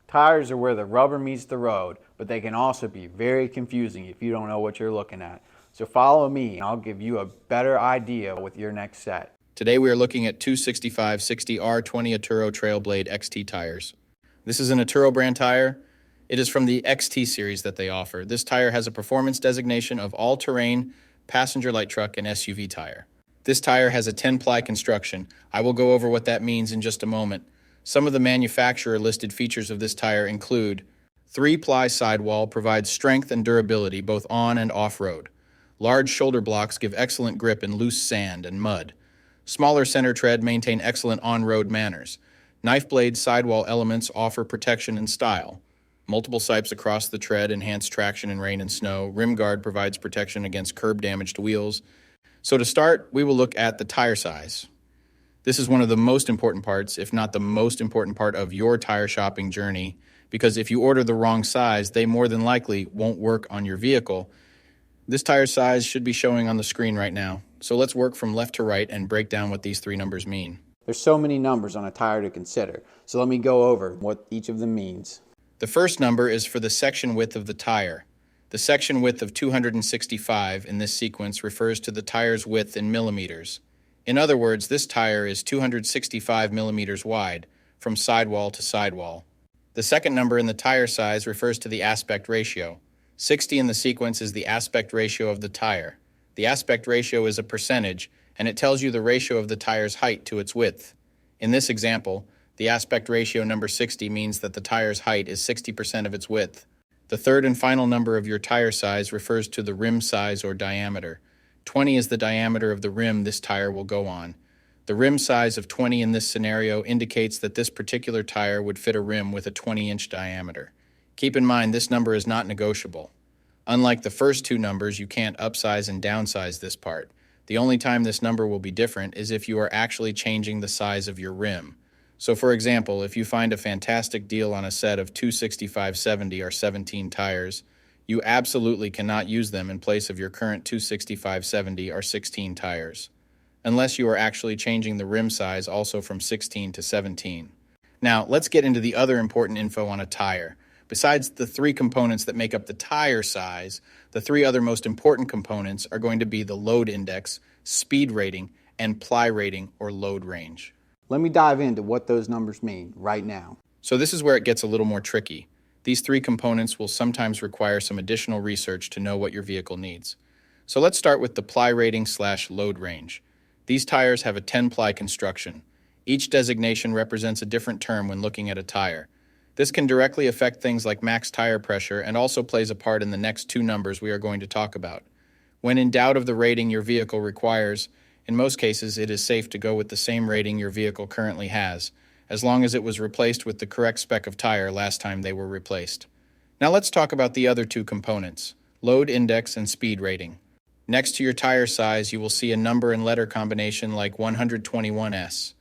Tires are where the rubber meets the road, but they can also be very confusing if you don't know what you're looking at. So follow me and I'll give you a better idea with your next set. Today we are looking at 265/60R20 Atturo Trail Blade XT tires. This is an Atturo brand tire. It is from the XT series that they offer. This tire has a performance designation of all-terrain, passenger light truck, and SUV tire. This tire has a 10-ply construction. I will go over what that means in just a moment. Some of the manufacturer-listed features of this tire include 3-ply sidewall provides strength and durability both on and off-road. Large shoulder blocks give excellent grip in loose sand and mud. Smaller center tread maintain excellent on-road manners. Knife blade sidewall elements offer protection and style. Multiple sipes across the tread enhance traction in rain and snow. Rim guard provides protection against curb damage to wheels. So to start, we will look at the tire size. This is one of the most important parts, if not the most important part of your tire shopping journey, because if you order the wrong size, they more than likely won't work on your vehicle. This tire size should be showing on the screen right now. So let's work from left to right and break down what these three numbers mean. There's so many numbers on a tire to consider, so let me go over what each of them means. The first number is for the section width of the tire. The section width of 265 in this sequence refers to the tire's width in millimeters. In other words, this tire is 265 millimeters wide, from sidewall to sidewall. The second number in the tire size refers to the aspect ratio. 60 in the sequence is the aspect ratio of the tire. The aspect ratio is a percentage, and it tells you the ratio of the tire's height to its width. In this example, the aspect ratio number 60 means that the tire's height is 60% of its width. The third and final number of your tire size refers to the rim size or diameter. 20 is the diameter of the rim this tire will go on. The rim size of 20 in this scenario indicates that this particular tire would fit a rim with a 20-inch diameter. Keep in mind this number is not negotiable. Unlike the first two numbers, you can't upsize and downsize this part. The only time this number will be different is if you are actually changing the size of your rim. So for example, if you find a fantastic deal on a set of 265/70 or 17 tires, you absolutely cannot use them in place of your current 265/70 or 16 tires, unless you are actually changing the rim size also from 16 to 17. Now, let's get into the other important info on a tire. Besides the three components that make up the tire size, the three other most important components are going to be the load index, speed rating, and ply rating or load range. Let me dive into what those numbers mean right now. So this is where it gets a little more tricky. These three components will sometimes require some additional research to know what your vehicle needs. So let's start with the ply rating/load range. These tires have a 10-ply construction. Each designation represents a different term when looking at a tire. This can directly affect things like max tire pressure and also plays a part in the next two numbers we are going to talk about. When in doubt of the rating your vehicle requires, in most cases it is safe to go with the same rating your vehicle currently has, as long as it was replaced with the correct spec of tire last time they were replaced. Now let's talk about the other two components, load index and speed rating. Next to your tire size, you will see a number and letter combination like 121S.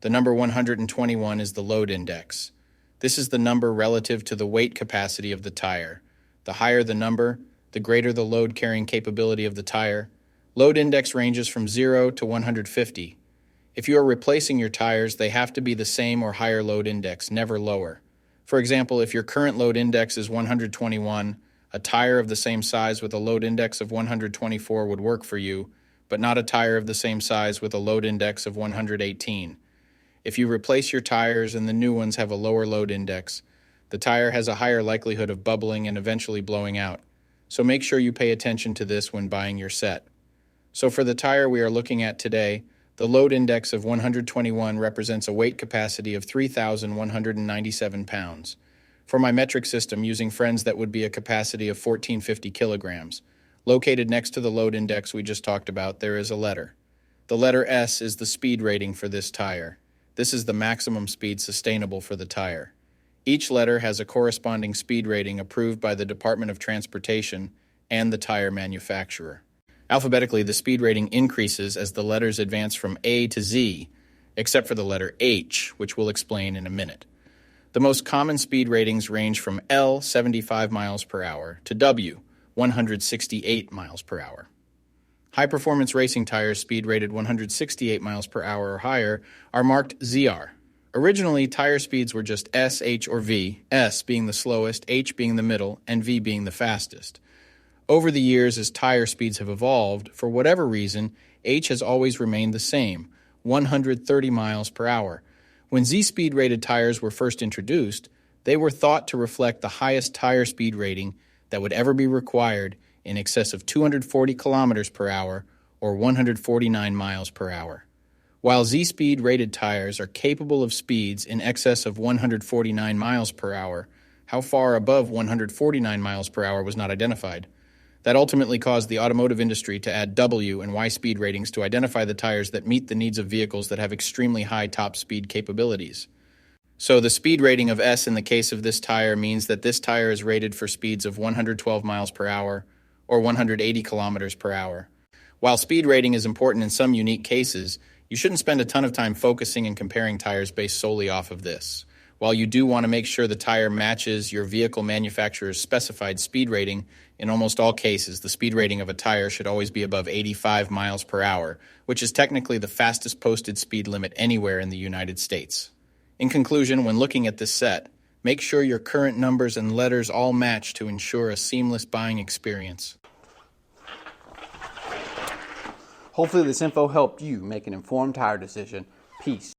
The number 121 is the load index. This is the number relative to the weight capacity of the tire. The higher the number, the greater the load carrying capability of the tire. Load index ranges from 0 to 150. If you are replacing your tires, they have to be the same or higher load index, never lower. For example, if your current load index is 121, a tire of the same size with a load index of 124 would work for you, but not a tire of the same size with a load index of 118. If you replace your tires and the new ones have a lower load index, the tire has a higher likelihood of bubbling and eventually blowing out. So make sure you pay attention to this when buying your set. So for the tire we are looking at today, the load index of 121 represents a weight capacity of 3,197 pounds. For my metric system, using friends, that would be a capacity of 1,450 kilograms. Located next to the load index we just talked about, there is a letter. The letter S is the speed rating for this tire. This is the maximum speed sustainable for the tire. Each letter has a corresponding speed rating approved by the Department of Transportation and the tire manufacturer. Alphabetically, the speed rating increases as the letters advance from A to Z, except for the letter H, which we'll explain in a minute. The most common speed ratings range from L, 75 miles per hour, to W, 168 miles per hour. High-performance racing tires speed rated 168 miles per hour or higher are marked ZR, Originally, tire speeds were just S, H, or V, S being the slowest, H being the middle, and V being the fastest. Over the years, as tire speeds have evolved, for whatever reason, H has always remained the same, 130 miles per hour. When Z-speed rated tires were first introduced, they were thought to reflect the highest tire speed rating that would ever be required, in excess of 240 kilometers per hour or 149 miles per hour. While Z-speed rated tires are capable of speeds in excess of 149 miles per hour, how far above 149 miles per hour was not identified. That ultimately caused the automotive industry to add W and Y speed ratings to identify the tires that meet the needs of vehicles that have extremely high top speed capabilities. So the speed rating of S in the case of this tire means that this tire is rated for speeds of 112 miles per hour or 180 kilometers per hour. While speed rating is important in some unique cases, you shouldn't spend a ton of time focusing and comparing tires based solely off of this. While you do want to make sure the tire matches your vehicle manufacturer's specified speed rating, in almost all cases, the speed rating of a tire should always be above 85 miles per hour, which is technically the fastest posted speed limit anywhere in the United States. In conclusion, when looking at this set, make sure your current numbers and letters all match to ensure a seamless buying experience. Hopefully this info helped you make an informed tire decision. Peace.